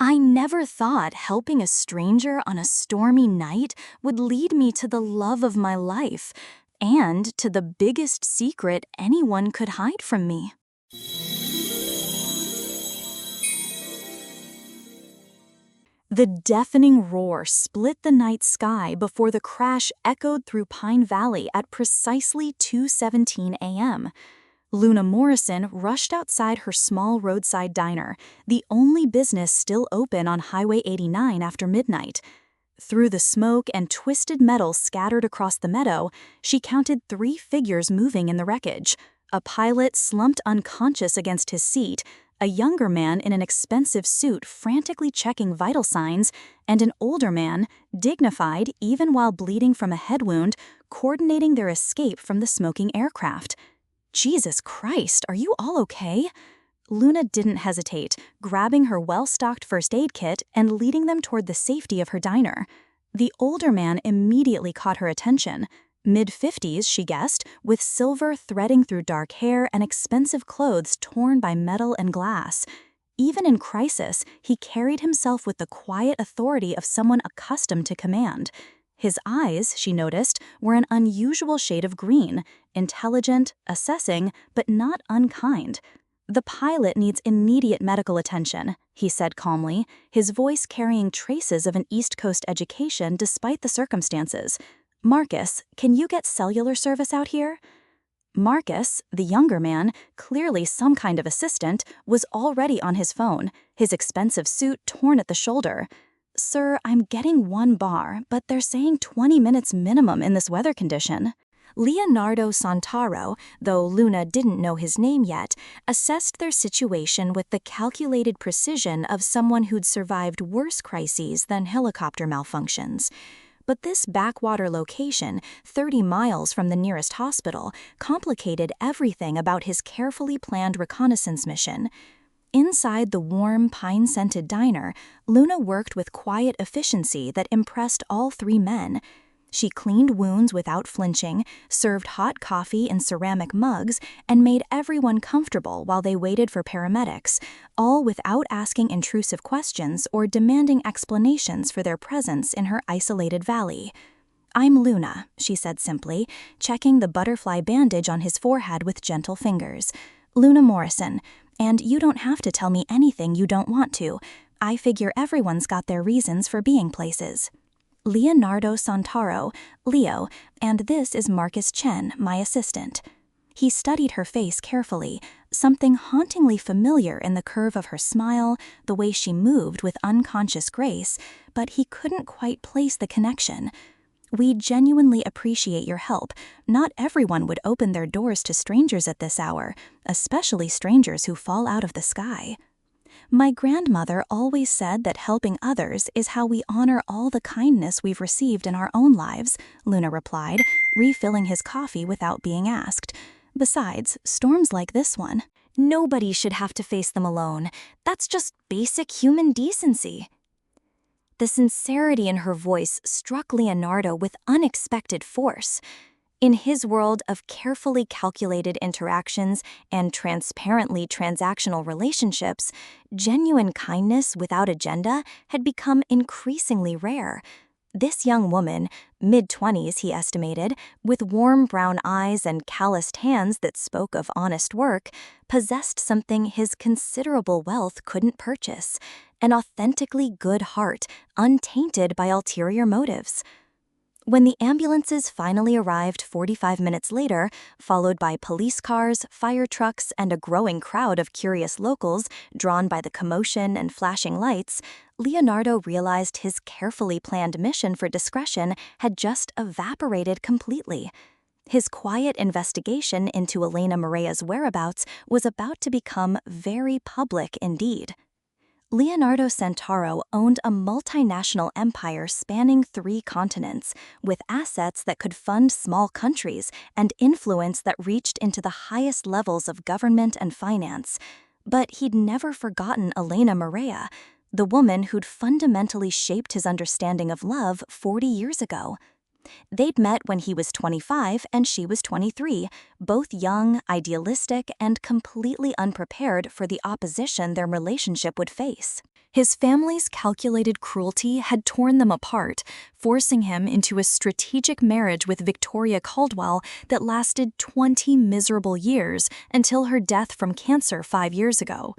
I never thought helping a stranger on a stormy night would lead me to the love of my life and to the biggest secret anyone could hide from me. The deafening roar split the night sky before the crash echoed through Pine Valley at precisely 2:17 a.m. Luna Morrison rushed outside her small roadside diner, the only business still open on Highway 89 after midnight. Through the smoke and twisted metal scattered across the meadow, she counted 3 figures moving in the wreckage: a pilot slumped unconscious against his seat, a younger man in an expensive suit frantically checking vital signs, and an older man, dignified even while bleeding from a head wound, coordinating their escape from the smoking aircraft. Jesus Christ, are you all okay? Luna didn't hesitate, grabbing her well-stocked first aid kit and leading them toward the safety of her diner. The older man immediately caught her attention. Mid-50s, she guessed, with silver threading through dark hair and expensive clothes torn by metal and glass. Even in crisis, he carried himself with the quiet authority of someone accustomed to command. His eyes, she noticed, were an unusual shade of green, intelligent, assessing, but not unkind. "The pilot needs immediate medical attention," he said calmly, his voice carrying traces of an East Coast education despite the circumstances. "Marcus, can you get cellular service out here?" Marcus, the younger man, clearly some kind of assistant, was already on his phone, his expensive suit torn at the shoulder. "Sir, I'm getting 1 bar, but they're saying 20 minutes minimum in this weather condition." Leonardo Santaro, though Luna didn't know his name yet, assessed their situation with the calculated precision of someone who'd survived worse crises than helicopter malfunctions. But this backwater location, 30 miles from the nearest hospital, complicated everything about his carefully planned reconnaissance mission. Inside the warm, pine-scented diner, Luna worked with quiet efficiency that impressed all 3 men. She cleaned wounds without flinching, served hot coffee in ceramic mugs, and made everyone comfortable while they waited for paramedics, all without asking intrusive questions or demanding explanations for their presence in her isolated valley. "I'm Luna," she said simply, checking the butterfly bandage on his forehead with gentle fingers. "Luna Morrison. And you don't have to tell me anything you don't want to. I figure everyone's got their reasons for being places." "Leonardo Santaro, Leo, and this is Marcus Chen, my assistant." He studied her face carefully, something hauntingly familiar in the curve of her smile, the way she moved with unconscious grace, but he couldn't quite place the connection. "We genuinely appreciate your help. Not everyone would open their doors to strangers at this hour, especially strangers who fall out of the sky." "My grandmother always said that helping others is how we honor all the kindness we've received in our own lives," Luna replied, refilling his coffee without being asked. "Besides, storms like this one, nobody should have to face them alone. That's just basic human decency." The sincerity in her voice struck Leonardo with unexpected force. In his world of carefully calculated interactions and transparently transactional relationships, genuine kindness without agenda had become increasingly rare. This young woman, mid-20s he estimated, with warm brown eyes and calloused hands that spoke of honest work, possessed something his considerable wealth couldn't purchase: an authentically good heart, untainted by ulterior motives. When the ambulances finally arrived 45 minutes later, followed by police cars, fire trucks, and a growing crowd of curious locals drawn by the commotion and flashing lights, Leonardo realized his carefully planned mission for discretion had just evaporated completely. His quiet investigation into Elena Morea's whereabouts was about to become very public indeed. Leonardo Santaro owned a multinational empire spanning 3 continents, with assets that could fund small countries and influence that reached into the highest levels of government and finance. But he'd never forgotten Elena Morea, the woman who'd fundamentally shaped his understanding of love 40 years ago. They'd met when he was 25 and she was 23, both young, idealistic, and completely unprepared for the opposition their relationship would face. His family's calculated cruelty had torn them apart, forcing him into a strategic marriage with Victoria Caldwell that lasted 20 miserable years until her death from cancer 5 years ago.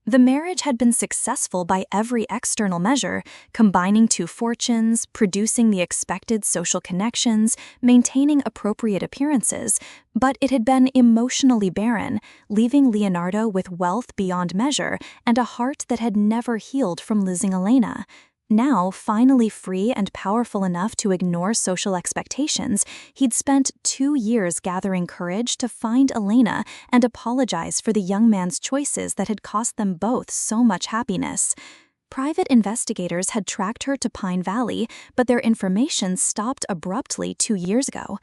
The marriage had been successful by every external measure, combining two fortunes, producing the expected social connections, maintaining appropriate appearances, but it had been emotionally barren, leaving Leonardo with wealth beyond measure and a heart that had never healed from losing Elena. Now, finally free and powerful enough to ignore social expectations, he'd spent 2 years gathering courage to find Elena and apologize for the young man's choices that had cost them both so much happiness. Private investigators had tracked her to Pine Valley, but their information stopped abruptly 2 years ago.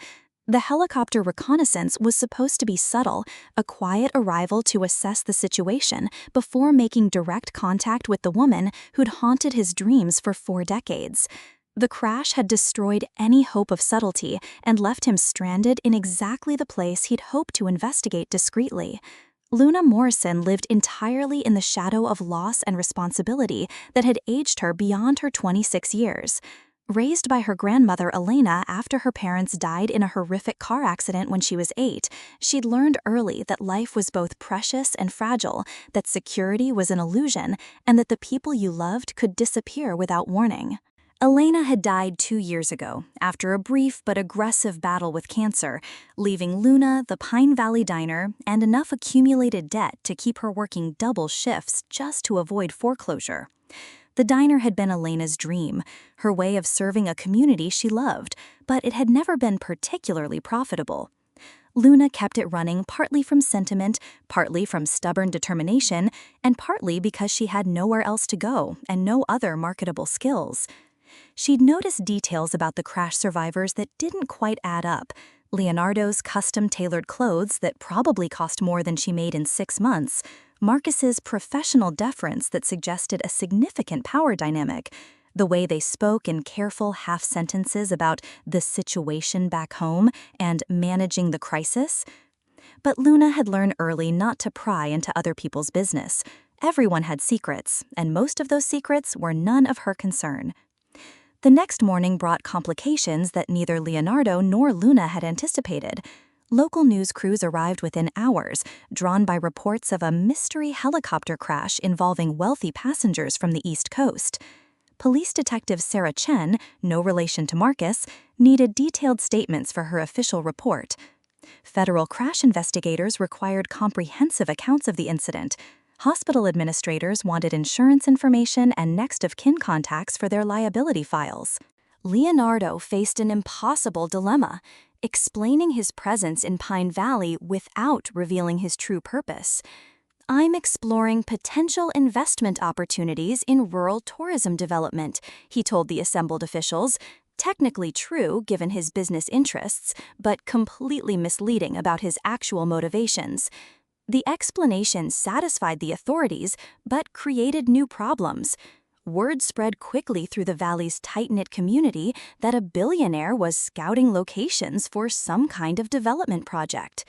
The helicopter reconnaissance was supposed to be subtle, a quiet arrival to assess the situation before making direct contact with the woman who'd haunted his dreams for 4 decades. The crash had destroyed any hope of subtlety and left him stranded in exactly the place he'd hoped to investigate discreetly. Luna Morrison lived entirely in the shadow of loss and responsibility that had aged her beyond her 26 years. Raised by her grandmother Elena after her parents died in a horrific car accident when she was 8, she'd learned early that life was both precious and fragile, that security was an illusion, and that the people you loved could disappear without warning. Elena had died 2 years ago, after a brief but aggressive battle with cancer, leaving Luna, the Pine Valley diner, and enough accumulated debt to keep her working double shifts just to avoid foreclosure. The diner had been Elena's dream, her way of serving a community she loved, but it had never been particularly profitable. Luna kept it running partly from sentiment, partly from stubborn determination, and partly because she had nowhere else to go and no other marketable skills. She'd noticed details about the crash survivors that didn't quite add up. Leonardo's custom-tailored clothes that probably cost more than she made in 6 months, Marcus's professional deference that suggested a significant power dynamic, the way they spoke in careful half-sentences about the situation back home and managing the crisis. But Luna had learned early not to pry into other people's business. Everyone had secrets, and most of those secrets were none of her concern. The next morning brought complications that neither Leonardo nor Luna had anticipated. Local news crews arrived within hours, drawn by reports of a mystery helicopter crash involving wealthy passengers from the East Coast. Police Detective Sarah Chen, no relation to Marcus, needed detailed statements for her official report. Federal crash investigators required comprehensive accounts of the incident. Hospital administrators wanted insurance information and next-of-kin contacts for their liability files. Leonardo faced an impossible dilemma, explaining his presence in Pine Valley without revealing his true purpose. "I'm exploring potential investment opportunities in rural tourism development," he told the assembled officials, technically true given his business interests, but completely misleading about his actual motivations. The explanation satisfied the authorities, but created new problems. Word spread quickly through the valley's tight-knit community that a billionaire was scouting locations for some kind of development project.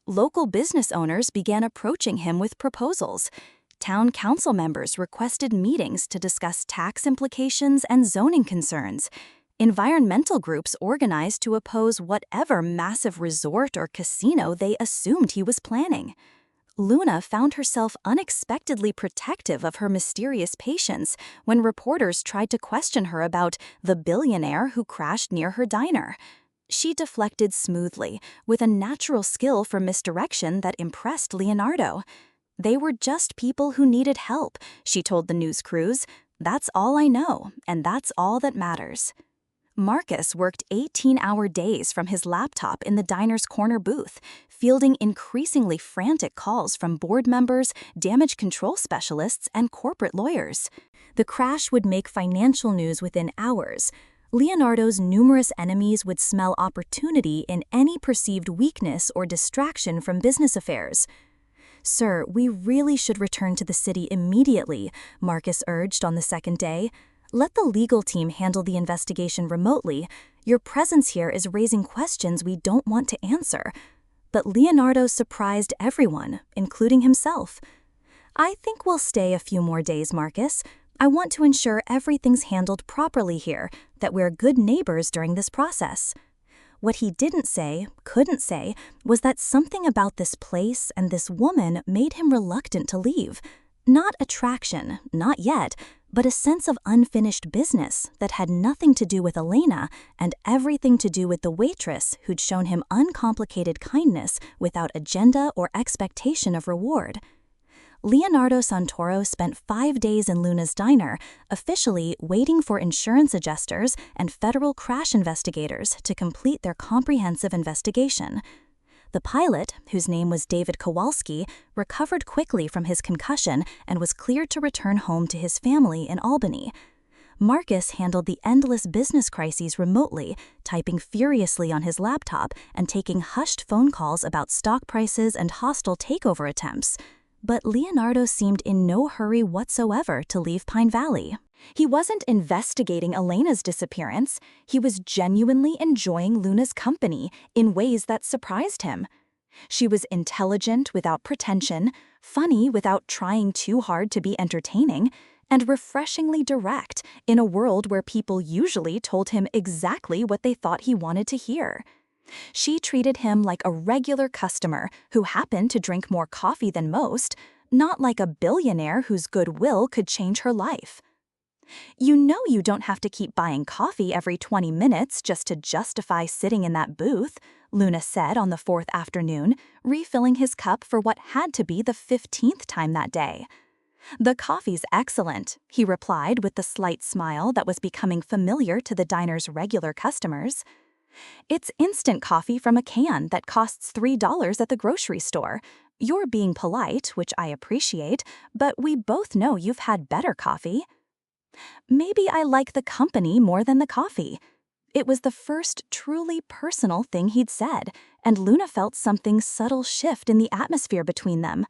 Local business owners began approaching him with proposals. Town council members requested meetings to discuss tax implications and zoning concerns. Environmental groups organized to oppose whatever massive resort or casino they assumed he was planning. Luna found herself unexpectedly protective of her mysterious patients when reporters tried to question her about the billionaire who crashed near her diner. She deflected smoothly, with a natural skill for misdirection that impressed Leonardo. "They were just people who needed help," she told the news crews. "That's all I know, and that's all that matters." Marcus worked 18-hour days from his laptop in the diner's corner booth, fielding increasingly frantic calls from board members, damage control specialists, and corporate lawyers. The crash would make financial news within hours. Leonardo's numerous enemies would smell opportunity in any perceived weakness or distraction from business affairs. "Sir, we really should return to the city immediately," Marcus urged on the second day. Let the legal team handle the investigation remotely. Your presence here is raising questions we don't want to answer." But Leonardo surprised everyone, including himself. "I think we'll stay a few more days, Marcus. I want to ensure everything's handled properly here, that we're good neighbors during this process." What he didn't say, couldn't say, was that something about this place and this woman made him reluctant to leave. Not attraction, not yet, but a sense of unfinished business that had nothing to do with Elena and everything to do with the waitress who'd shown him uncomplicated kindness without agenda or expectation of reward. Leonardo Santoro spent 5 days in Luna's diner, officially waiting for insurance adjusters and federal crash investigators to complete their comprehensive investigation. The pilot, whose name was David Kowalski, recovered quickly from his concussion and was cleared to return home to his family in Albany. Marcus handled the endless business crises remotely, typing furiously on his laptop and taking hushed phone calls about stock prices and hostile takeover attempts. But Leonardo seemed in no hurry whatsoever to leave Pine Valley. He wasn't investigating Elena's disappearance. He was genuinely enjoying Luna's company in ways that surprised him. She was intelligent without pretension, funny without trying too hard to be entertaining, and refreshingly direct in a world where people usually told him exactly what they thought he wanted to hear. She treated him like a regular customer who happened to drink more coffee than most, not like a billionaire whose goodwill could change her life. "You know you don't have to keep buying coffee every 20 minutes just to justify sitting in that booth," Luna said on the 4th afternoon, refilling his cup for what had to be the 15th time that day. "The coffee's excellent," he replied with the slight smile that was becoming familiar to the diner's regular customers. "It's instant coffee from a can that costs $3 at the grocery store. You're being polite, which I appreciate, but we both know you've had better coffee." "Maybe I like the company more than the coffee." It was the first truly personal thing he'd said, and Luna felt something subtle shift in the atmosphere between them.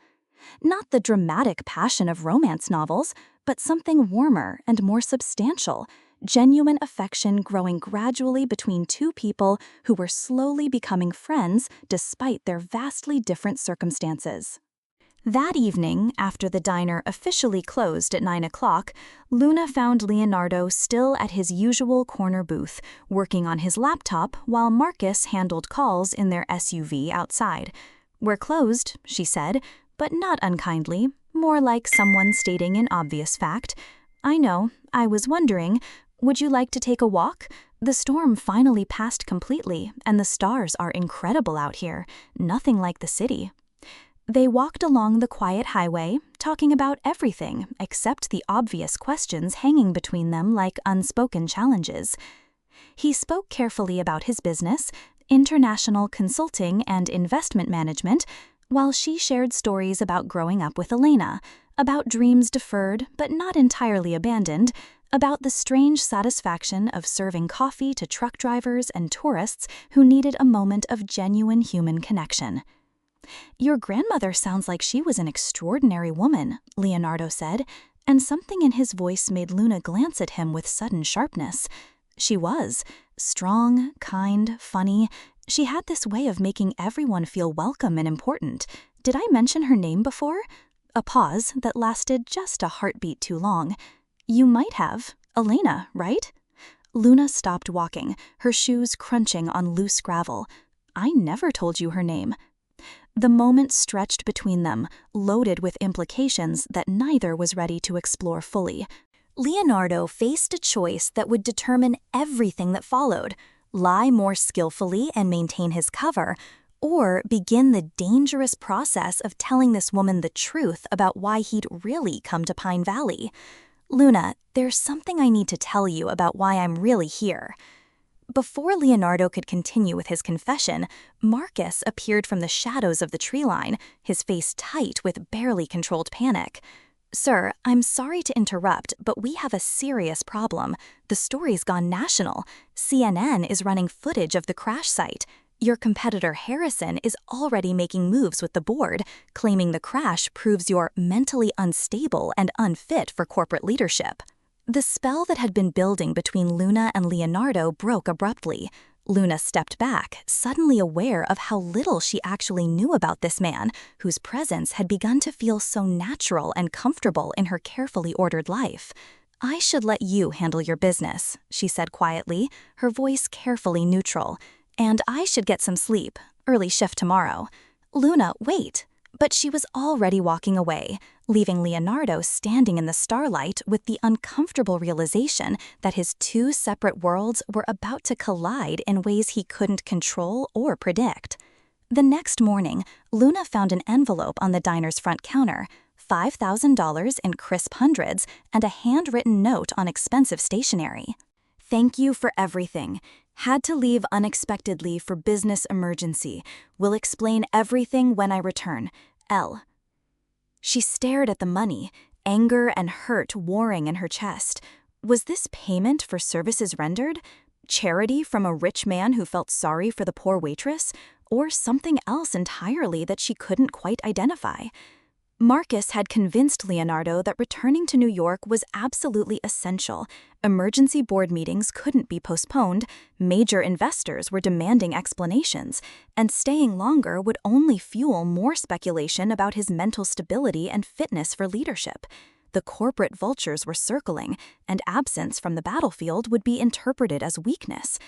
Not the dramatic passion of romance novels, but something warmer and more substantial, genuine affection growing gradually between two people who were slowly becoming friends despite their vastly different circumstances. That evening, after the diner officially closed at 9 o'clock, Luna found Leonardo still at his usual corner booth, working on his laptop while Marcus handled calls in their SUV outside. "We're closed," she said, but not unkindly, more like someone stating an obvious fact. "I know, I was wondering, would you like to take a walk? The storm finally passed completely, and the stars are incredible out here, nothing like the city." They walked along the quiet highway, talking about everything except the obvious questions hanging between them like unspoken challenges. He spoke carefully about his business, international consulting and investment management, while she shared stories about growing up with Elena, about dreams deferred but not entirely abandoned, about the strange satisfaction of serving coffee to truck drivers and tourists who needed a moment of genuine human connection. "Your grandmother sounds like she was an extraordinary woman," Leonardo said, and something in his voice made Luna glance at him with sudden sharpness. She was. Strong, kind, funny. She had this way of making everyone feel welcome and important. Did I mention her name before? A pause that lasted just a heartbeat too long. "You might have. Elena, right?" Luna stopped walking, her shoes crunching on loose gravel. "I never told you her name." The moment stretched between them, loaded with implications that neither was ready to explore fully. Leonardo faced a choice that would determine everything that followed: lie more skillfully and maintain his cover, or begin the dangerous process of telling this woman the truth about why he'd really come to Pine Valley. "Luna, there's something I need to tell you about why I'm really here." Before Leonardo could continue with his confession, Marcus appeared from the shadows of the tree line, his face tight with barely controlled panic. "Sir, I'm sorry to interrupt, but we have a serious problem. The story's gone national. CNN is running footage of the crash site. Your competitor Harrison is already making moves with the board, claiming the crash proves you're mentally unstable and unfit for corporate leadership." The spell that had been building between Luna and Leonardo broke abruptly. Luna stepped back, suddenly aware of how little she actually knew about this man, whose presence had begun to feel so natural and comfortable in her carefully ordered life. "I should let you handle your business," she said quietly, her voice carefully neutral. "And I should get some sleep. Early shift tomorrow." "Luna, wait." But she was already walking away, leaving Leonardo standing in the starlight with the uncomfortable realization that his two separate worlds were about to collide in ways he couldn't control or predict. The next morning, Luna found an envelope on the diner's front counter, $5,000 in crisp hundreds, and a handwritten note on expensive stationery. "Thank you for everything. Had to leave unexpectedly for business emergency. Will explain everything when I return. L." She stared at the money, anger and hurt warring in her chest. Was this payment for services rendered? Charity from a rich man who felt sorry for the poor waitress? Or something else entirely that she couldn't quite identify? Marcus had convinced Leonardo that returning to New York was absolutely essential. Emergency board meetings couldn't be postponed, major investors were demanding explanations, and staying longer would only fuel more speculation about his mental stability and fitness for leadership. The corporate vultures were circling, and absence from the battlefield would be interpreted as weakness.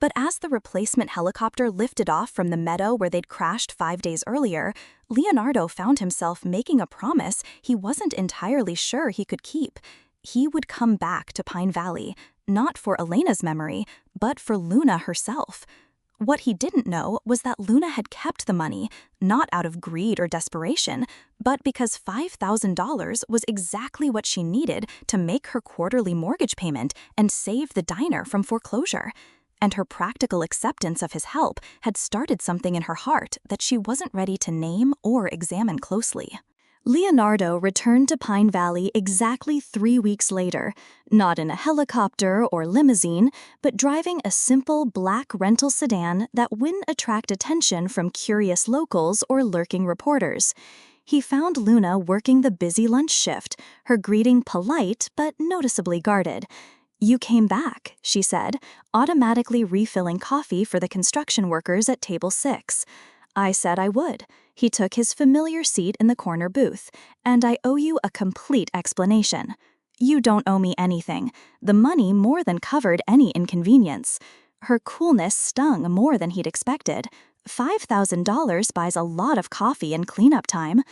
But as the replacement helicopter lifted off from the meadow where they'd crashed 5 days earlier, Leonardo found himself making a promise he wasn't entirely sure he could keep. He would come back to Pine Valley, not for Elena's memory, but for Luna herself. What he didn't know was that Luna had kept the money, not out of greed or desperation, but because $5,000 was exactly what she needed to make her quarterly mortgage payment and save the diner from foreclosure. And her practical acceptance of his help had started something in her heart that she wasn't ready to name or examine closely. Leonardo returned to Pine Valley exactly 3 weeks later, not in a helicopter or limousine, but driving a simple black rental sedan that wouldn't attract attention from curious locals or lurking reporters. He found Luna working the busy lunch shift, her greeting polite but noticeably guarded. "You came back," she said, automatically refilling coffee for the construction workers at table 6. "I said I would." He took his familiar seat in the corner booth. "And I owe you a complete explanation." "You don't owe me anything. The money more than covered any inconvenience." Her coolness stung more than he'd expected. $5,000 buys a lot of coffee and cleanup time.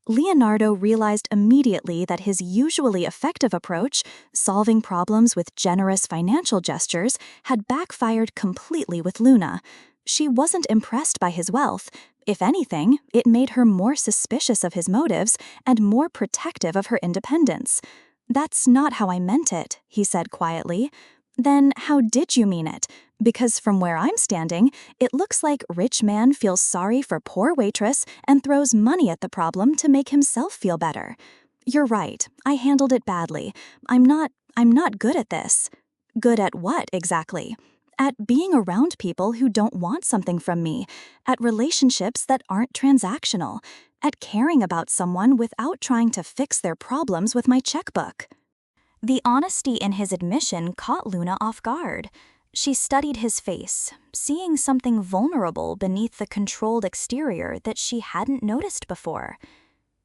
Leonardo realized immediately that his usually effective approach, solving problems with generous financial gestures, had backfired completely with Luna. She wasn't impressed by his wealth. If anything, it made her more suspicious of his motives and more protective of her independence. "That's not how I meant it," he said quietly. "Then how did you mean it? Because from where I'm standing, it looks like rich man feels sorry for poor waitress and throws money at the problem to make himself feel better." "You're right. I handled it badly. I'm not good at this." "Good at what, exactly?" "At being around people who don't want something from me, at relationships that aren't transactional, at caring about someone without trying to fix their problems with my checkbook." The honesty in his admission caught Luna off guard. She studied his face, seeing something vulnerable beneath the controlled exterior that she hadn't noticed before.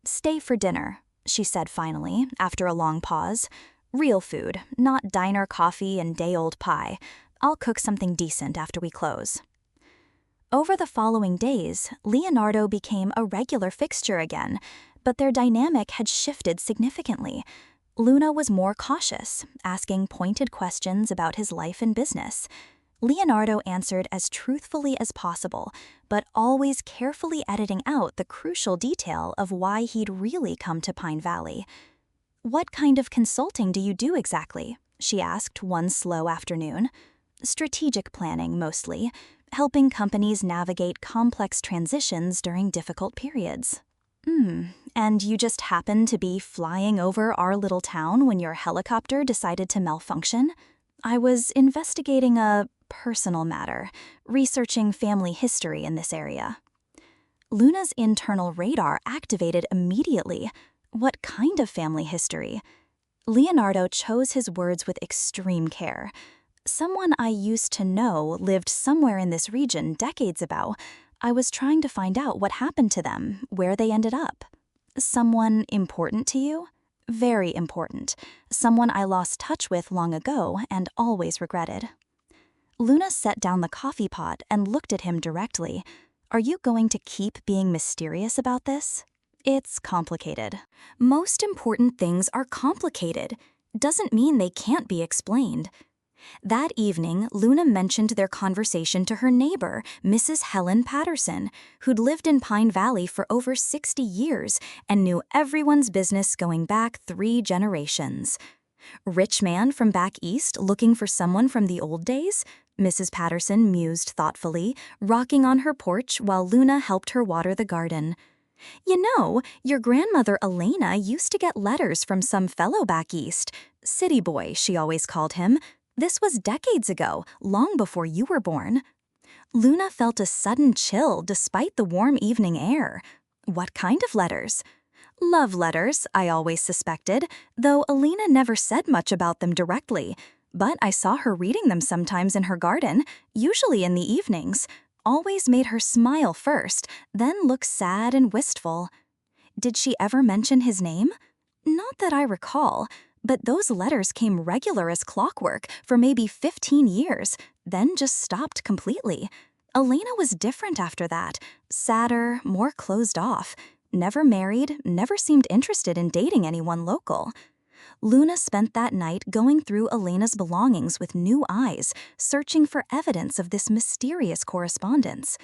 "Stay for dinner," she said finally, after a long pause. "Real food, not diner coffee and day-old pie. I'll cook something decent after we close." Over the following days, Leonardo became a regular fixture again, but their dynamic had shifted significantly. Luna was more cautious, asking pointed questions about his life and business. Leonardo answered as truthfully as possible, but always carefully editing out the crucial detail of why he'd really come to Pine Valley. "What kind of consulting do you do exactly?" she asked one slow afternoon. "Strategic planning, mostly, helping companies navigate complex transitions during difficult periods." And you just happened to be flying over our little town when your helicopter decided to malfunction?" "I was investigating a personal matter, researching family history in this area." Luna's internal radar activated immediately. What kind of family history? Leonardo chose his words with extreme care. Someone I used to know lived somewhere in this region decades ago. I was trying to find out what happened to them, where they ended up. Someone important to you? Very important. Someone I lost touch with long ago and always regretted. Luna set down the coffee pot and looked at him directly. Are you going to keep being mysterious about this? It's complicated. Most important things are complicated. Doesn't mean they can't be explained. That evening, Luna mentioned their conversation to her neighbor, Mrs. Helen Patterson, who'd lived in Pine Valley for over 60 years and knew everyone's business going back 3 generations. Rich man from back east looking for someone from the old days? Mrs. Patterson mused thoughtfully, rocking on her porch while Luna helped her water the garden. You know, your grandmother Elena used to get letters from some fellow back east. City boy, she always called him. This was decades ago, long before you were born. Luna felt a sudden chill despite the warm evening air. What kind of letters? Love letters, I always suspected, though Elena never said much about them directly. But I saw her reading them sometimes in her garden, usually in the evenings. Always made her smile first, then look sad and wistful. Did she ever mention his name? Not that I recall. But those letters came regular as clockwork for maybe 15 years, then just stopped completely. Elena was different after that, sadder, more closed off. Never married, never seemed interested in dating anyone local. Luna spent that night going through Elena's belongings with new eyes, searching for evidence of this mysterious correspondence.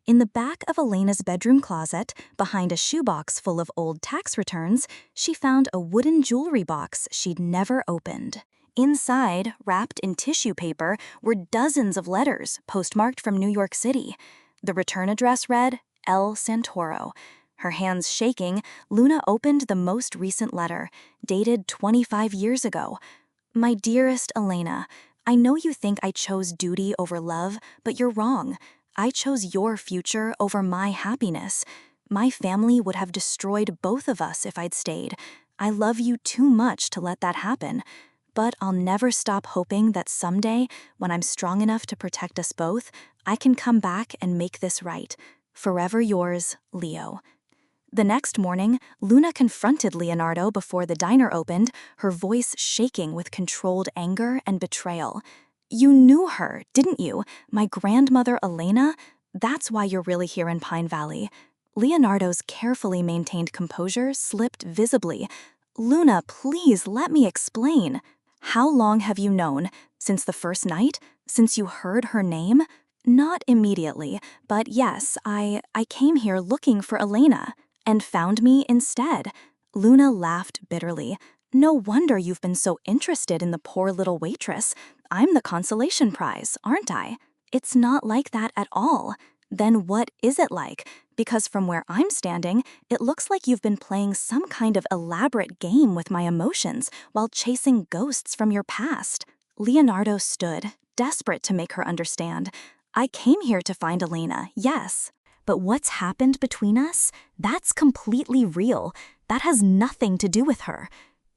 In the back of Elena's bedroom closet, behind a shoebox full of old tax returns, she found a wooden jewelry box she'd never opened. Inside, wrapped in tissue paper, were dozens of letters postmarked from New York City. The return address read, El Santoro. Her hands shaking, Luna opened the most recent letter, dated 25 years ago. My dearest Elena, I know you think I chose duty over love, but you're wrong. I chose your future over my happiness. My family would have destroyed both of us if I'd stayed. I love you too much to let that happen. But I'll never stop hoping that someday, when I'm strong enough to protect us both, I can come back and make this right. Forever yours, Leo. The next morning, Luna confronted Leonardo before the diner opened, her voice shaking with controlled anger and betrayal. You knew her, didn't you? My grandmother Elena? That's why you're really here in Pine Valley. Leonardo's carefully maintained composure slipped visibly. Luna, please let me explain. How long have you known? Since the first night? Since you heard her name? Not immediately, but yes, I came here looking for Elena, and found me instead. Luna laughed bitterly. No wonder you've been so interested in the poor little waitress. I'm the consolation prize, aren't I? It's not like that at all. Then what is it like? Because from where I'm standing, it looks like you've been playing some kind of elaborate game with my emotions while chasing ghosts from your past. Leonardo stood, desperate to make her understand. I came here to find Elena, yes. But what's happened between us? That's completely real. That has nothing to do with her.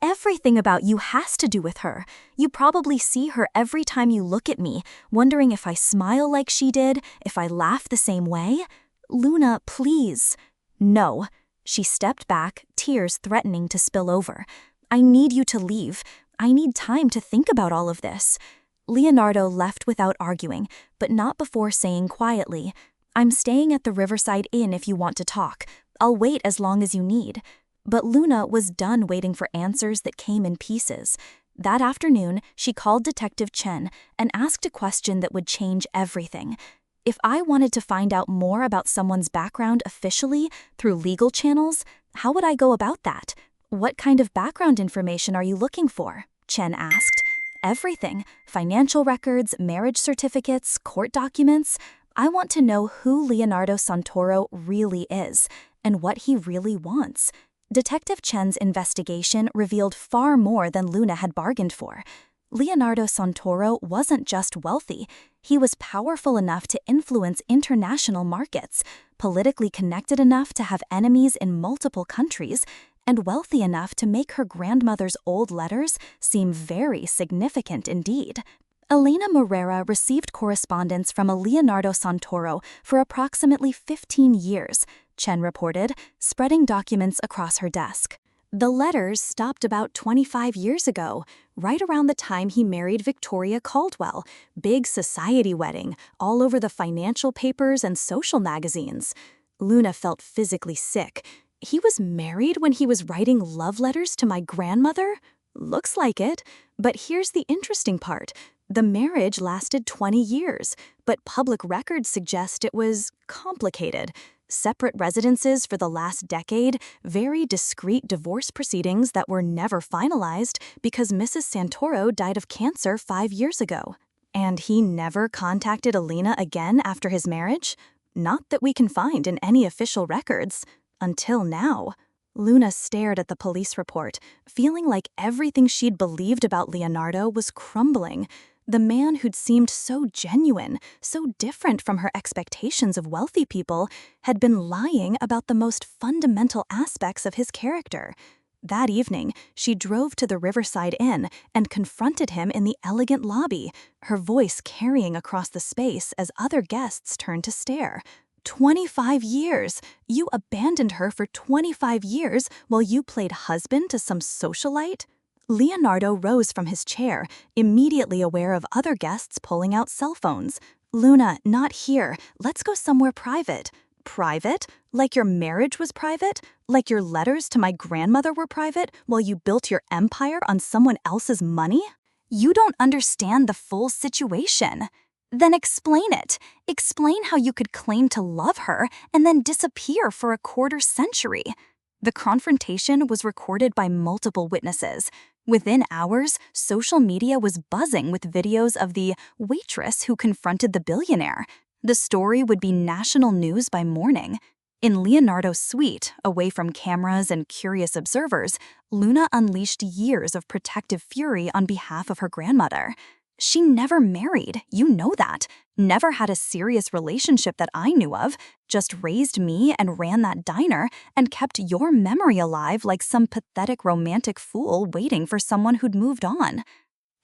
Everything about you has to do with her. You probably see her every time you look at me, wondering if I smile like she did, if I laugh the same way. Luna, please. No. She stepped back, tears threatening to spill over. I need you to leave. I need time to think about all of this. Leonardo left without arguing, but not before saying quietly, I'm staying at the Riverside Inn if you want to talk. I'll wait as long as you need. But Luna was done waiting for answers that came in pieces. That afternoon, she called Detective Chen and asked a question that would change everything. If I wanted to find out more about someone's background officially, through legal channels, how would I go about that? What kind of background information are you looking for? Chen asked. Everything. Financial records, marriage certificates, court documents. I want to know who Leonardo Santoro really is, and what he really wants. Detective Chen's investigation revealed far more than Luna had bargained for. Leonardo Santoro wasn't just wealthy. He was powerful enough to influence international markets, politically connected enough to have enemies in multiple countries, and wealthy enough to make her grandmother's old letters seem very significant indeed. Elena Morera received correspondence from a Leonardo Santoro for approximately 15 years, Chen reported, spreading documents across her desk. The letters stopped about 25 years ago, right around the time he married Victoria Caldwell. Big society wedding, all over the financial papers and social magazines. Luna felt physically sick. He was married when he was writing love letters to my grandmother? Looks like it. But here's the interesting part. The marriage lasted 20 years, but public records suggest it was complicated. Separate residences for the last decade, very discreet divorce proceedings that were never finalized because Mrs. Santoro died of cancer 5 years ago. And he never contacted Elena again after his marriage? Not that we can find in any official records. Until now. Luna stared at the police report, feeling like everything she'd believed about Leonardo was crumbling. The man who'd seemed so genuine, so different from her expectations of wealthy people, had been lying about the most fundamental aspects of his character. That evening, she drove to the Riverside Inn and confronted him in the elegant lobby, her voice carrying across the space as other guests turned to stare. 25 years! You abandoned her for 25 years while you played husband to some socialite? Leonardo rose from his chair, immediately aware of other guests pulling out cell phones. Luna, not here. Let's go somewhere private. Private? Like your marriage was private? Like your letters to my grandmother were private while you built your empire on someone else's money? You don't understand the full situation. Then explain it. Explain how you could claim to love her and then disappear for a quarter century. The confrontation was recorded by multiple witnesses. Within hours, social media was buzzing with videos of the waitress who confronted the billionaire. The story would be national news by morning. In Leonardo's suite, away from cameras and curious observers, Luna unleashed years of protective fury on behalf of her grandmother. She never married, you know that. Never had a serious relationship that I knew of, just raised me and ran that diner and kept your memory alive like some pathetic romantic fool waiting for someone who'd moved on.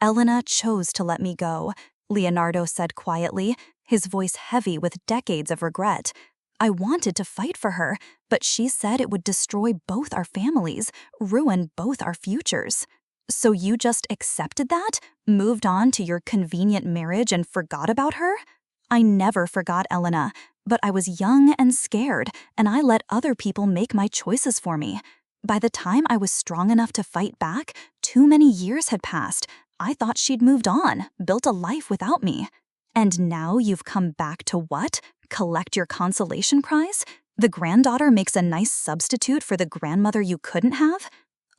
Elena chose to let me go, Leonardo said quietly, his voice heavy with decades of regret. I wanted to fight for her, but she said it would destroy both our families, ruin both our futures. So you just accepted that? Moved on to your convenient marriage and forgot about her? I never forgot Elena, but I was young and scared, and I let other people make my choices for me. By the time I was strong enough to fight back, too many years had passed. I thought she'd moved on, built a life without me. And now you've come back to what? Collect your consolation prize? The granddaughter makes a nice substitute for the grandmother you couldn't have?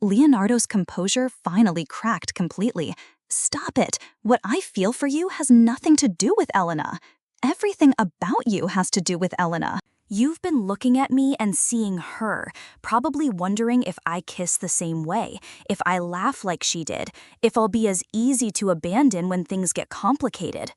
Leonardo's composure finally cracked completely. Stop it. What I feel for you has nothing to do with Elena. Everything about you has to do with Elena. You've been looking at me and seeing her, probably wondering if I kiss the same way, if I laugh like she did, if I'll be as easy to abandon when things get complicated.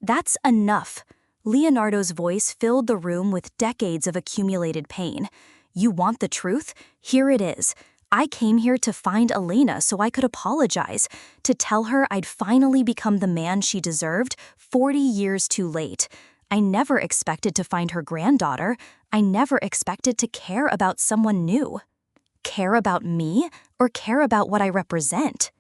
That's enough. Leonardo's voice filled the room with decades of accumulated pain. You want the truth? Here it is. I came here to find Elena so I could apologize, to tell her I'd finally become the man she deserved 40 years too late. I never expected to find her granddaughter. I never expected to care about someone new. Care about me or care about what I represent?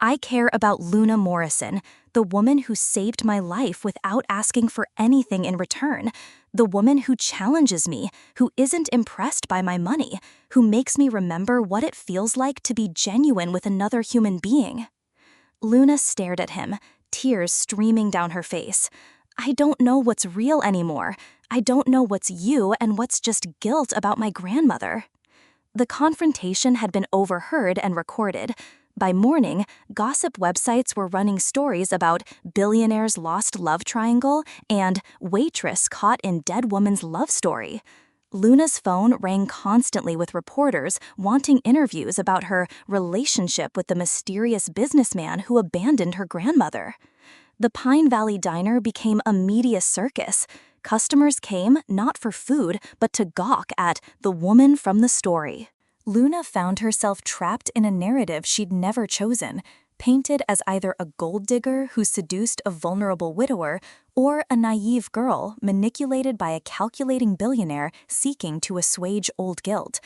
I care about Luna Morrison, the woman who saved my life without asking for anything in return, the woman who challenges me, who isn't impressed by my money, who makes me remember what it feels like to be genuine with another human being. Luna stared at him, tears streaming down her face. I don't know what's real anymore. I don't know what's you and what's just guilt about my grandmother. The confrontation had been overheard and recorded. By morning, gossip websites were running stories about Billionaire's lost love triangle and Waitress caught in dead woman's love story. Luna's phone rang constantly with reporters wanting interviews about her relationship with the mysterious businessman who abandoned her grandmother. The Pine Valley Diner became a media circus. Customers came not for food, but to gawk at the woman from the story. Luna found herself trapped in a narrative she'd never chosen, painted as either a gold digger who seduced a vulnerable widower or a naive girl manipulated by a calculating billionaire seeking to assuage old guilt.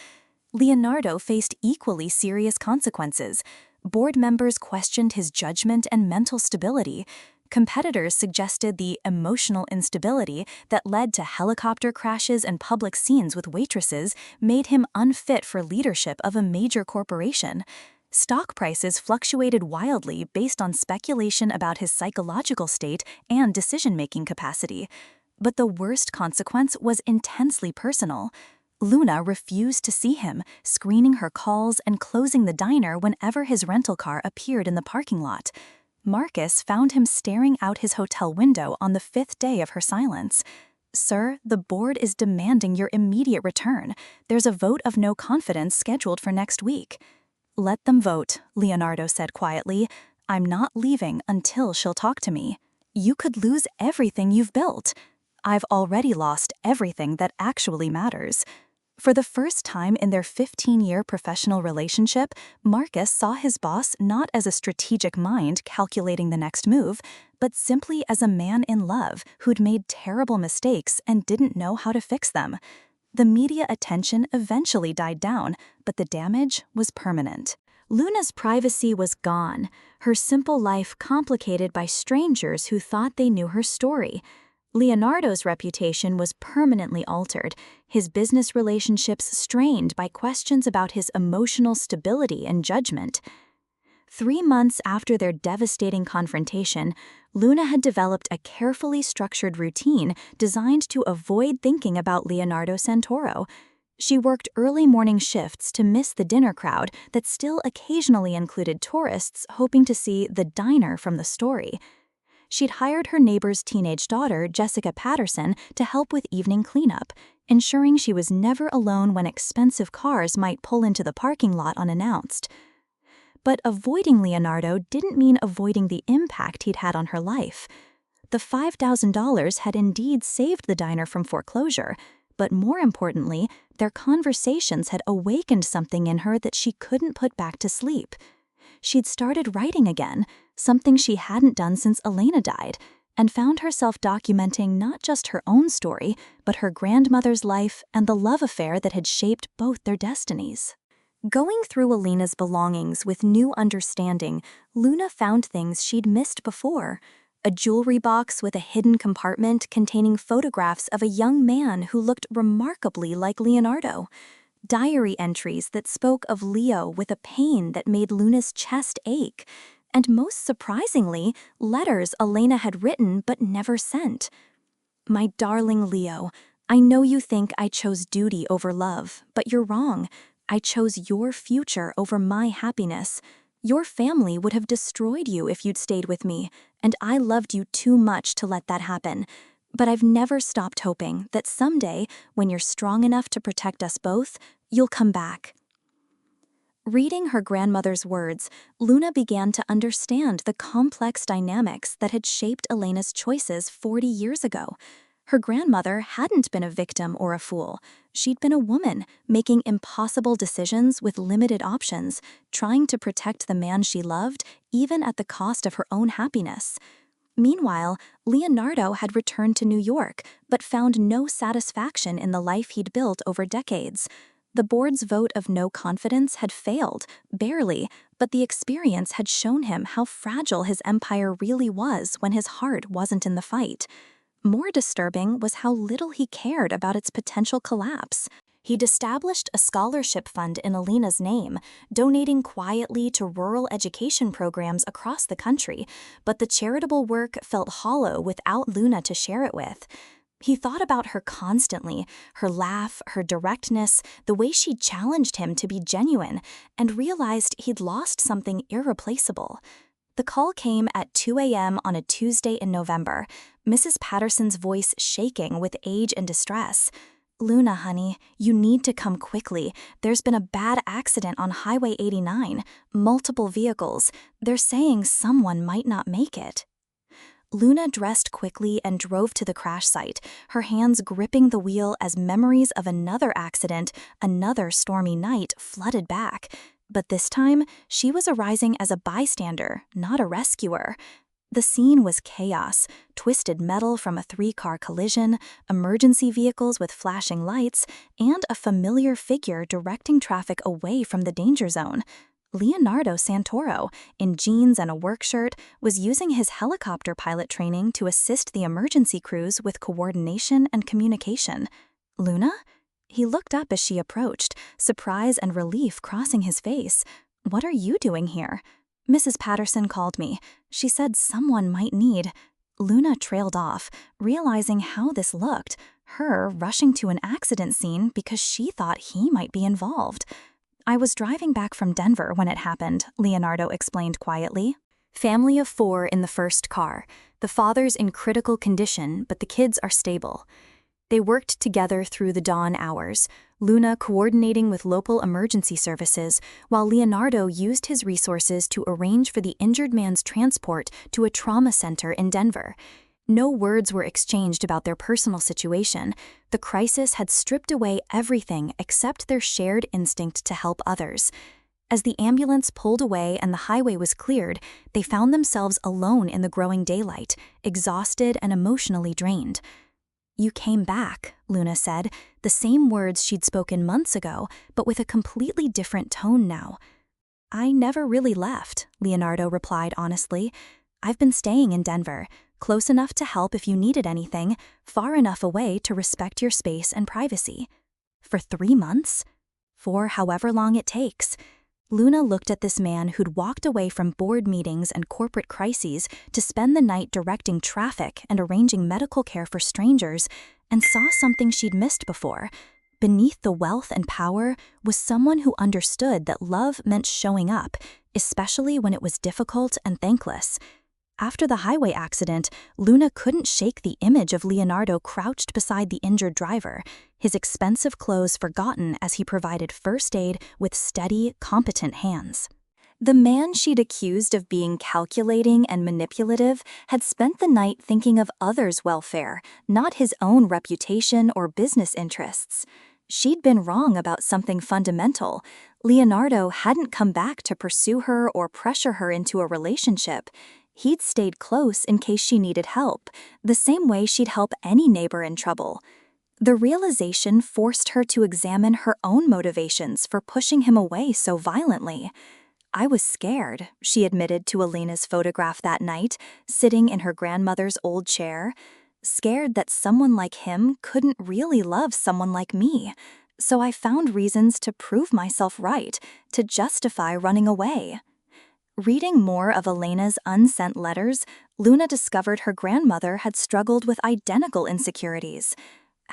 Leonardo faced equally serious consequences. Board members questioned his judgment and mental stability. Competitors suggested the emotional instability that led to helicopter crashes and public scenes with waitresses made him unfit for leadership of a major corporation. Stock prices fluctuated wildly based on speculation about his psychological state and decision-making capacity. But the worst consequence was intensely personal. Luna refused to see him, screening her calls and closing the diner whenever his rental car appeared in the parking lot. Marcus found him staring out his hotel window on the 5th day of her silence. "Sir, the board is demanding your immediate return. There's a vote of no confidence scheduled for next week." "Let them vote," Leonardo said quietly. "I'm not leaving until she'll talk to me." "You could lose everything you've built." "I've already lost everything that actually matters." For the first time in their 15-year professional relationship, Marcus saw his boss not as a strategic mind calculating the next move, but simply as a man in love who'd made terrible mistakes and didn't know how to fix them. The media attention eventually died down, but the damage was permanent. Luna's privacy was gone, her simple life complicated by strangers who thought they knew her story. Leonardo's reputation was permanently altered, his business relationships strained by questions about his emotional stability and judgment. 3 months after their devastating confrontation, Luna had developed a carefully structured routine designed to avoid thinking about Leonardo Santoro. She worked early morning shifts to miss the dinner crowd that still occasionally included tourists hoping to see the diner from the story. She'd hired her neighbor's teenage daughter, Jessica Patterson, to help with evening cleanup, ensuring she was never alone when expensive cars might pull into the parking lot unannounced. But avoiding Leonardo didn't mean avoiding the impact he'd had on her life. The $5,000 had indeed saved the diner from foreclosure, but more importantly, their conversations had awakened something in her that she couldn't put back to sleep. She'd started writing again, something she hadn't done since Elena died, and found herself documenting not just her own story, but her grandmother's life and the love affair that had shaped both their destinies. Going through Elena's belongings with new understanding, Luna found things she'd missed before. A jewelry box with a hidden compartment containing photographs of a young man who looked remarkably like Leonardo. Diary entries that spoke of Leo with a pain that made Luna's chest ache. And most surprisingly, letters Elena had written but never sent. "My darling Leo, I know you think I chose duty over love, but you're wrong. I chose your future over my happiness. Your family would have destroyed you if you'd stayed with me, and I loved you too much to let that happen. But I've never stopped hoping that someday, when you're strong enough to protect us both, you'll come back." Reading her grandmother's words, Luna began to understand the complex dynamics that had shaped Elena's choices 40 years ago. Her grandmother hadn't been a victim or a fool. She'd been a woman, making impossible decisions with limited options, trying to protect the man she loved, even at the cost of her own happiness. Meanwhile, Leonardo had returned to New York, but found no satisfaction in the life he'd built over decades. The board's vote of no confidence had failed, barely, but the experience had shown him how fragile his empire really was when his heart wasn't in the fight. More disturbing was how little he cared about its potential collapse. He'd established a scholarship fund in Elena's name, donating quietly to rural education programs across the country, but the charitable work felt hollow without Luna to share it with. He thought about her constantly, her laugh, her directness, the way she challenged him to be genuine, and realized he'd lost something irreplaceable. The call came at 2 a.m. on a Tuesday in November, Mrs. Patterson's voice shaking with age and distress. "Luna, honey, you need to come quickly. There's been a bad accident on Highway 89. Multiple vehicles. They're saying someone might not make it." Luna dressed quickly and drove to the crash site, her hands gripping the wheel as memories of another accident, another stormy night, flooded back. But this time, she was arising as a bystander, not a rescuer. The scene was chaos: twisted metal from a 3-car collision, emergency vehicles with flashing lights, and a familiar figure directing traffic away from the danger zone. Leonardo Santoro, in jeans and a work shirt, was using his helicopter pilot training to assist the emergency crews with coordination and communication. Luna? He looked up as she approached, surprise and relief crossing his face. "What are you doing here?" "Mrs. Patterson called me. She said someone might need—" Luna trailed off, realizing how this looked, her rushing to an accident scene because she thought he might be involved. "I was driving back from Denver when it happened," Leonardo explained quietly. "Family of 4 in the first car. The father's in critical condition, but the kids are stable." They worked together through the dawn hours, Luna coordinating with local emergency services, while Leonardo used his resources to arrange for the injured man's transport to a trauma center in Denver. No words were exchanged about their personal situation. The crisis had stripped away everything except their shared instinct to help others. As the ambulance pulled away and the highway was cleared, they found themselves alone in the growing daylight, exhausted and emotionally drained. "You came back," Luna said, the same words she'd spoken months ago, but with a completely different tone now. "I never really left," Leonardo replied honestly. "I've been staying in Denver, close enough to help if you needed anything, far enough away to respect your space and privacy." "For 3 months?" "For however long it takes." Luna looked at this man who'd walked away from board meetings and corporate crises to spend the night directing traffic and arranging medical care for strangers, and saw something she'd missed before. Beneath the wealth and power was someone who understood that love meant showing up, especially when it was difficult and thankless. After the highway accident, Luna couldn't shake the image of Leonardo crouched beside the injured driver, his expensive clothes forgotten as he provided first aid with steady, competent hands. The man she'd accused of being calculating and manipulative had spent the night thinking of others' welfare, not his own reputation or business interests. She'd been wrong about something fundamental. Leonardo hadn't come back to pursue her or pressure her into a relationship. He'd stayed close in case she needed help, the same way she'd help any neighbor in trouble. The realization forced her to examine her own motivations for pushing him away so violently. "I was scared," she admitted to Elena's photograph that night, sitting in her grandmother's old chair. "Scared that someone like him couldn't really love someone like me. So I found reasons to prove myself right, to justify running away." Reading more of Elena's unsent letters, Luna discovered her grandmother had struggled with identical insecurities.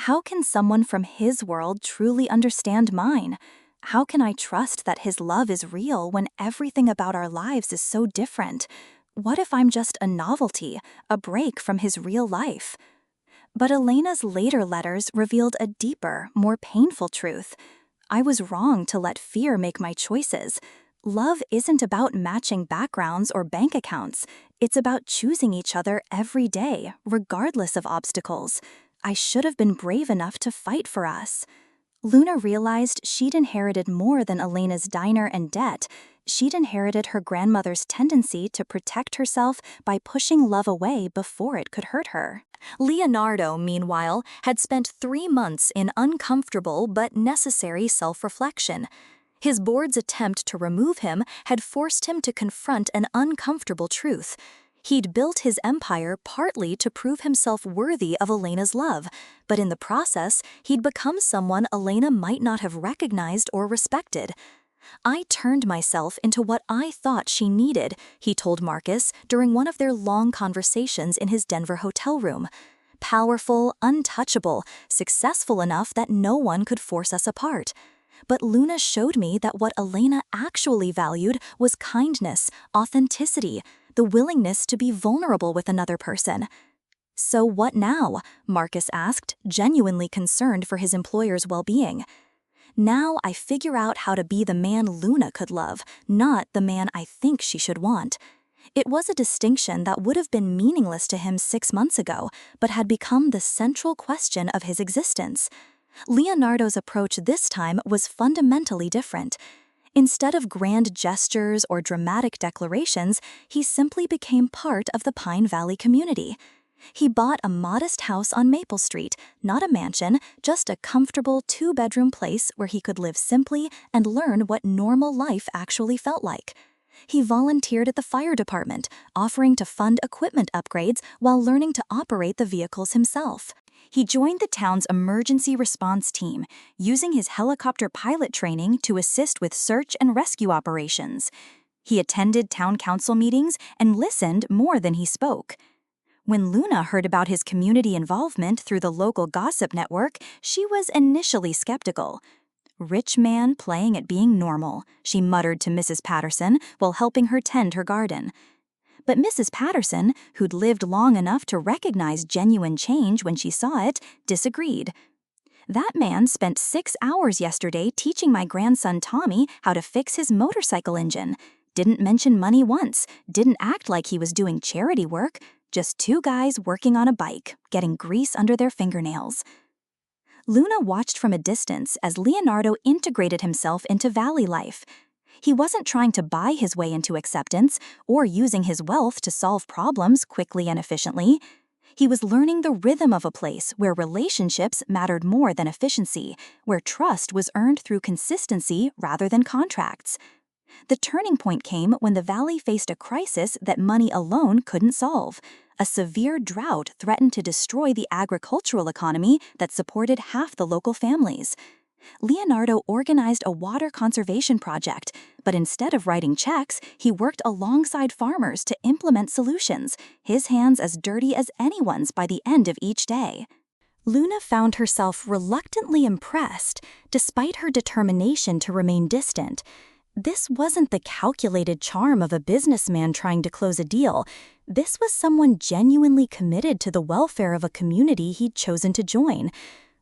"How can someone from his world truly understand mine? How can I trust that his love is real when everything about our lives is so different? What if I'm just a novelty, a break from his real life?" But Elena's later letters revealed a deeper, more painful truth. "I was wrong to let fear make my choices. Love isn't about matching backgrounds or bank accounts. It's about choosing each other every day, regardless of obstacles. I should have been brave enough to fight for us." Luna realized she'd inherited more than Elena's diner and debt. She'd inherited her grandmother's tendency to protect herself by pushing love away before it could hurt her. Leonardo, meanwhile, had spent 3 months in uncomfortable but necessary self-reflection. His board's attempt to remove him had forced him to confront an uncomfortable truth. He'd built his empire partly to prove himself worthy of Elena's love, but in the process, he'd become someone Elena might not have recognized or respected. "I turned myself into what I thought she needed," he told Marcus during one of their long conversations in his Denver hotel room. "Powerful, untouchable, successful enough that no one could force us apart. But Luna showed me that what Elena actually valued was kindness, authenticity, the willingness to be vulnerable with another person." "So what now?" Marcus asked, genuinely concerned for his employer's well-being. "Now I figure out how to be the man Luna could love, not the man I think she should want. It was a distinction that would have been meaningless to him 6 months ago, but had become the central question of his existence. Leonardo's approach this time was fundamentally different. Instead of grand gestures or dramatic declarations, he simply became part of the Pine Valley community. He bought a modest house on Maple Street, not a mansion, just a comfortable 2-bedroom place where he could live simply and learn what normal life actually felt like. He volunteered at the fire department, offering to fund equipment upgrades while learning to operate the vehicles himself. He joined the town's emergency response team, using his helicopter pilot training to assist with search and rescue operations. He attended town council meetings and listened more than he spoke. When Luna heard about his community involvement through the local gossip network, she was initially skeptical. "Rich man playing at being normal," she muttered to Mrs. Patterson while helping her tend her garden. But Mrs. Patterson, who'd lived long enough to recognize genuine change when she saw it, disagreed. "That man spent 6 hours yesterday teaching my grandson Tommy how to fix his motorcycle engine. Didn't mention money once, didn't act like he was doing charity work. Just 2 guys working on a bike, getting grease under their fingernails." Luna watched from a distance as Leonardo integrated himself into valley life. He wasn't trying to buy his way into acceptance or using his wealth to solve problems quickly and efficiently. He was learning the rhythm of a place where relationships mattered more than efficiency, where trust was earned through consistency rather than contracts. The turning point came when the valley faced a crisis that money alone couldn't solve. A severe drought threatened to destroy the agricultural economy that supported half the local families. Leonardo organized a water conservation project, but instead of writing checks, he worked alongside farmers to implement solutions, his hands as dirty as anyone's by the end of each day. Luna found herself reluctantly impressed, despite her determination to remain distant. This wasn't the calculated charm of a businessman trying to close a deal. This was someone genuinely committed to the welfare of a community he'd chosen to join.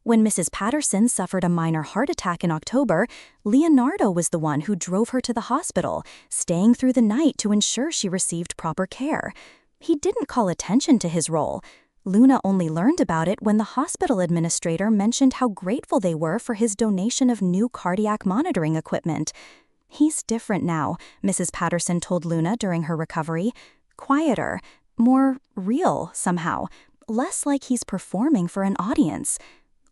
When Mrs. Patterson suffered a minor heart attack in October, Leonardo was the one who drove her to the hospital, staying through the night to ensure she received proper care. He didn't call attention to his role. Luna only learned about it when the hospital administrator mentioned how grateful they were for his donation of new cardiac monitoring equipment. "He's different now," Mrs. Patterson told Luna during her recovery. "Quieter, more real somehow, less like he's performing for an audience."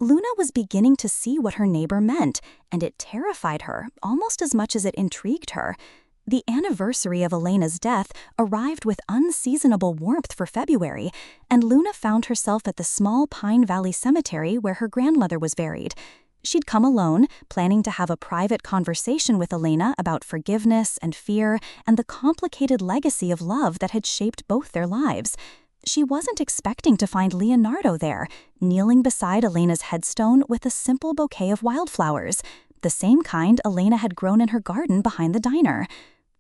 Luna was beginning to see what her neighbor meant, and it terrified her almost as much as it intrigued her. The anniversary of Elena's death arrived with unseasonable warmth for February, and Luna found herself at the small Pine Valley cemetery where her grandmother was buried. She'd come alone, planning to have a private conversation with Elena about forgiveness and fear and the complicated legacy of love that had shaped both their lives. She wasn't expecting to find Leonardo there, kneeling beside Elena's headstone with a simple bouquet of wildflowers, the same kind Elena had grown in her garden behind the diner.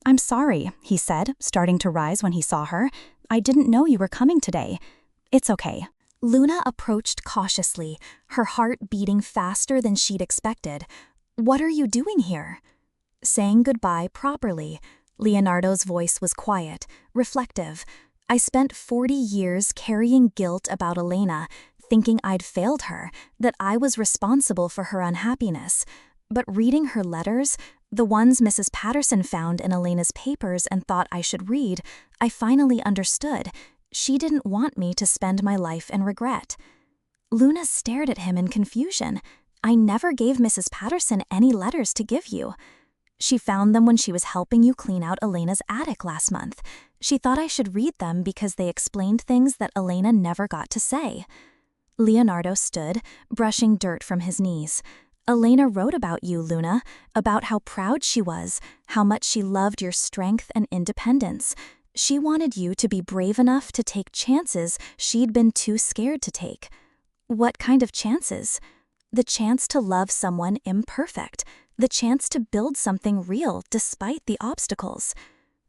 "I'm sorry," he said, starting to rise when he saw her. "I didn't know you were coming today." "It's okay." Luna approached cautiously, her heart beating faster than she'd expected. "What are you doing here?" Saying goodbye properly, Leonardo's voice was quiet, reflective. "I spent 40 years carrying guilt about Elena, thinking I'd failed her, that I was responsible for her unhappiness. But reading her letters, the ones Mrs. Patterson found in Elena's papers and thought I should read, I finally understood. She didn't want me to spend my life in regret." Luna stared at him in confusion. "I never gave Mrs. Patterson any letters to give you." "She found them when she was helping you clean out Elena's attic last month. She thought I should read them because they explained things that Elena never got to say." Leonardo stood, brushing dirt from his knees. "Elena wrote about you, Luna, about how proud she was, how much she loved your strength and independence. She wanted you to be brave enough to take chances she'd been too scared to take." "What kind of chances?" "The chance to love someone imperfect, the chance to build something real despite the obstacles."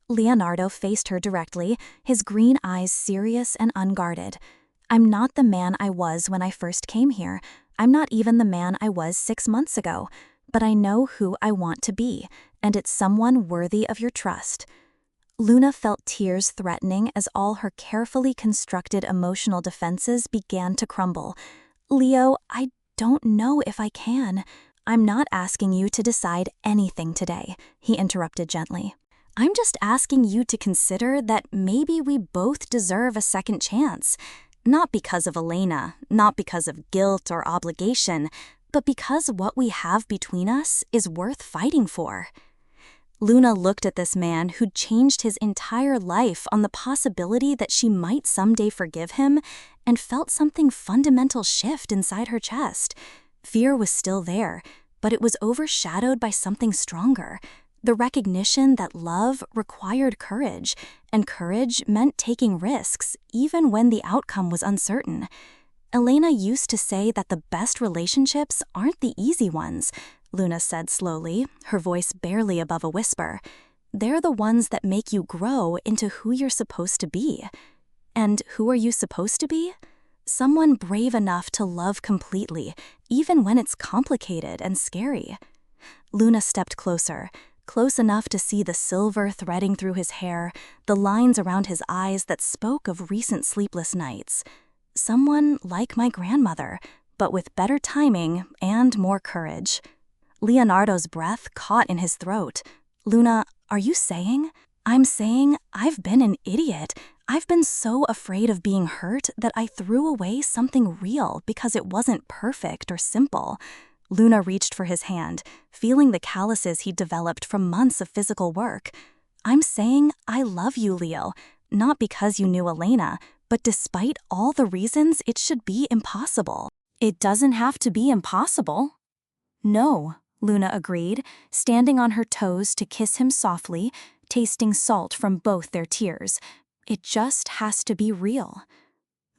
Leonardo faced her directly, his green eyes serious and unguarded. "I'm not the man I was when I first came here. I'm not even the man I was 6 months ago. But I know who I want to be, and it's someone worthy of your trust." Luna felt tears threatening as all her carefully constructed emotional defenses began to crumble. Leo, I don't know if I can. I'm not asking you to decide anything today, he interrupted gently. I'm just asking you to consider that maybe we both deserve a second chance. Not because of Elena, not because of guilt or obligation, but because what we have between us is worth fighting for. Luna looked at this man who'd changed his entire life on the possibility that she might someday forgive him, and felt something fundamental shift inside her chest. Fear was still there, but it was overshadowed by something stronger. The recognition that love required courage, and courage meant taking risks, even when the outcome was uncertain. Elena used to say that the best relationships aren't the easy ones, Luna said slowly, her voice barely above a whisper. They're the ones that make you grow into who you're supposed to be. And who are you supposed to be? Someone brave enough to love completely, even when it's complicated and scary. Luna stepped closer, close enough to see the silver threading through his hair, the lines around his eyes that spoke of recent sleepless nights. Someone like my grandmother, but with better timing and more courage. Leonardo's breath caught in his throat. Luna, are you saying? I'm saying I've been an idiot. I've been so afraid of being hurt that I threw away something real because it wasn't perfect or simple. Luna reached for his hand, feeling the calluses he'd developed from months of physical work. I'm saying I love you, Leo, not because you knew Elena, but despite all the reasons it should be impossible. It doesn't have to be impossible. No, Luna agreed, standing on her toes to kiss him softly, tasting salt from both their tears. It just has to be real.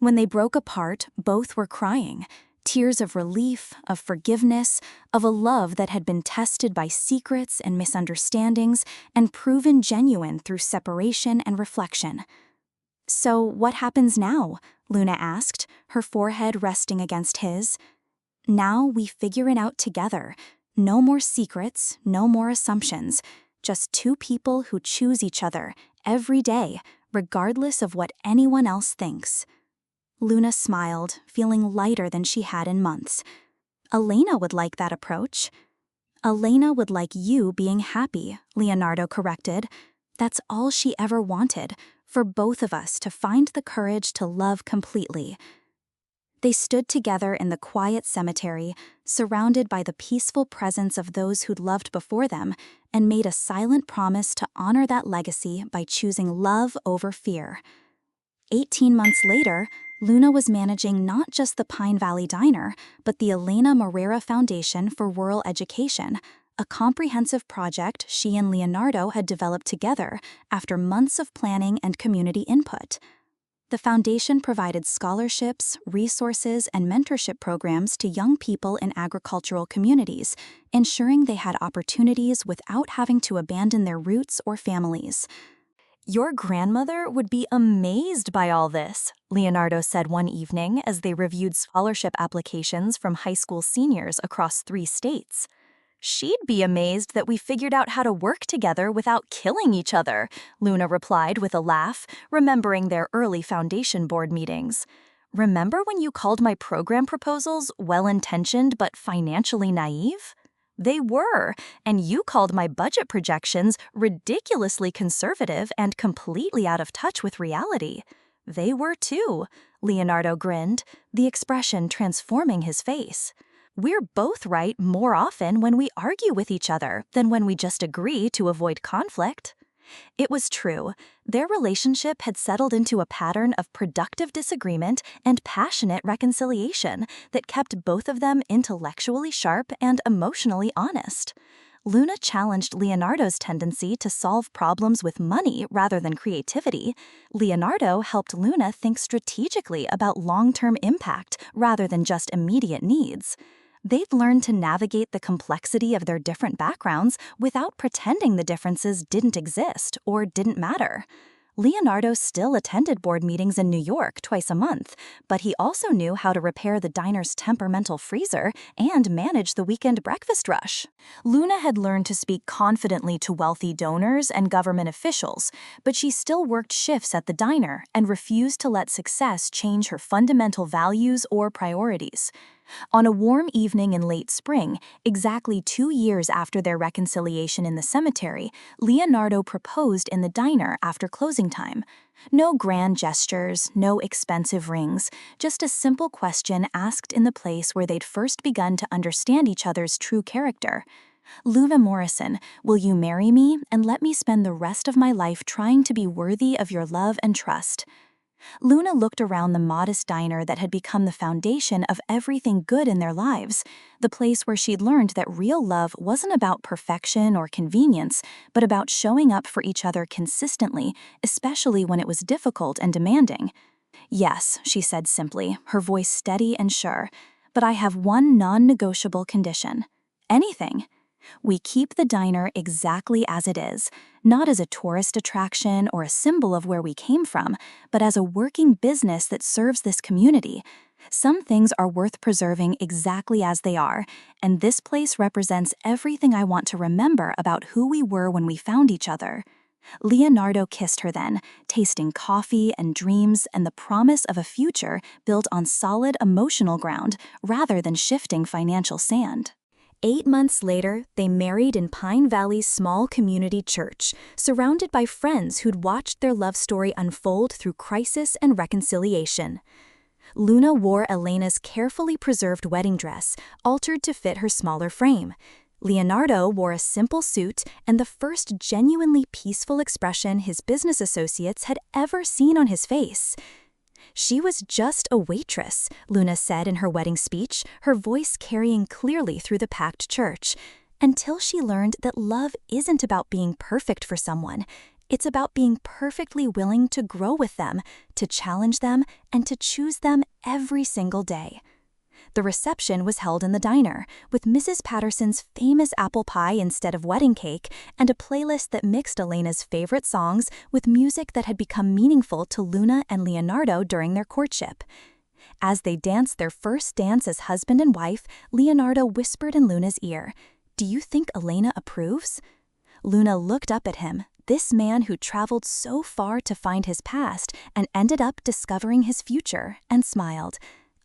When they broke apart, both were crying. Tears of relief, of forgiveness, of a love that had been tested by secrets and misunderstandings and proven genuine through separation and reflection. So what happens now? Luna asked, her forehead resting against his. Now we figure it out together. No more secrets, no more assumptions. Just two people who choose each other every day, regardless of what anyone else thinks. Luna smiled, feeling lighter than she had in months. Elena would like that approach. Elena would like you being happy, Leonardo corrected. That's all she ever wanted, for both of us to find the courage to love completely. They stood together in the quiet cemetery, surrounded by the peaceful presence of those who'd loved before them, and made a silent promise to honor that legacy by choosing love over fear. 18 months later, Luna was managing not just the Pine Valley Diner, but the Elena Moreira Foundation for Rural Education, a comprehensive project she and Leonardo had developed together after months of planning and community input. The foundation provided scholarships, resources, and mentorship programs to young people in agricultural communities, ensuring they had opportunities without having to abandon their roots or families. Your grandmother would be amazed by all this, Leonardo said one evening as they reviewed scholarship applications from high school seniors across 3 states. She'd be amazed that we figured out how to work together without killing each other, Luna replied with a laugh, remembering their early foundation board meetings. Remember when you called my program proposals well-intentioned but financially naive? They were, and you called my budget projections ridiculously conservative and completely out of touch with reality. They were too, Leonardo grinned, the expression transforming his face. We're both right more often when we argue with each other than when we just agree to avoid conflict. It was true. Their relationship had settled into a pattern of productive disagreement and passionate reconciliation that kept both of them intellectually sharp and emotionally honest. Luna challenged Leonardo's tendency to solve problems with money rather than creativity. Leonardo helped Luna think strategically about long-term impact rather than just immediate needs. They'd learned to navigate the complexity of their different backgrounds without pretending the differences didn't exist or didn't matter. Leonardo still attended board meetings in New York twice a month, but he also knew how to repair the diner's temperamental freezer and manage the weekend breakfast rush. Luna had learned to speak confidently to wealthy donors and government officials, but she still worked shifts at the diner and refused to let success change her fundamental values or priorities. On a warm evening in late spring, exactly 2 years after their reconciliation in the cemetery, Leonardo proposed in the diner after closing time. No grand gestures, no expensive rings, just a simple question asked in the place where they'd first begun to understand each other's true character. Luna Morrison, will you marry me and let me spend the rest of my life trying to be worthy of your love and trust? Luna looked around the modest diner that had become the foundation of everything good in their lives, the place where she'd learned that real love wasn't about perfection or convenience, but about showing up for each other consistently, especially when it was difficult and demanding. Yes, she said simply, her voice steady and sure, but I have one non-negotiable condition. Anything. We keep the diner exactly as it is, not as a tourist attraction or a symbol of where we came from, but as a working business that serves this community. Some things are worth preserving exactly as they are, and this place represents everything I want to remember about who we were when we found each other. Leonardo kissed her then, tasting coffee and dreams and the promise of a future built on solid emotional ground rather than shifting financial sand. 8 months later, they married in Pine Valley's small community church, surrounded by friends who'd watched their love story unfold through crisis and reconciliation. Luna wore Elena's carefully preserved wedding dress, altered to fit her smaller frame. Leonardo wore a simple suit and the first genuinely peaceful expression his business associates had ever seen on his face. She was just a waitress, Luna said in her wedding speech, her voice carrying clearly through the packed church, until she learned that love isn't about being perfect for someone. It's about being perfectly willing to grow with them, to challenge them, and to choose them every single day. The reception was held in the diner, with Mrs. Patterson's famous apple pie instead of wedding cake, and a playlist that mixed Elena's favorite songs with music that had become meaningful to Luna and Leonardo during their courtship. As they danced their first dance as husband and wife, Leonardo whispered in Luna's ear, "Do you think Elena approves?" Luna looked up at him, this man who traveled so far to find his past and ended up discovering his future, and smiled.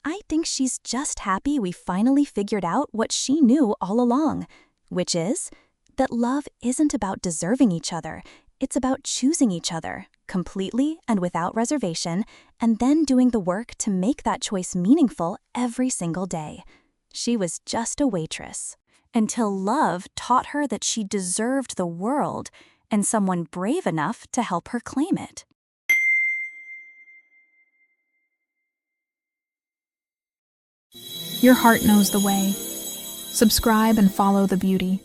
"I think she's just happy we finally figured out what she knew all along, which is that love isn't about deserving each other, it's about choosing each other, completely and without reservation, and then doing the work to make that choice meaningful every single day." She was just a waitress, until love taught her that she deserved the world, and someone brave enough to help her claim it. Your heart knows the way. Subscribe and follow the beauty.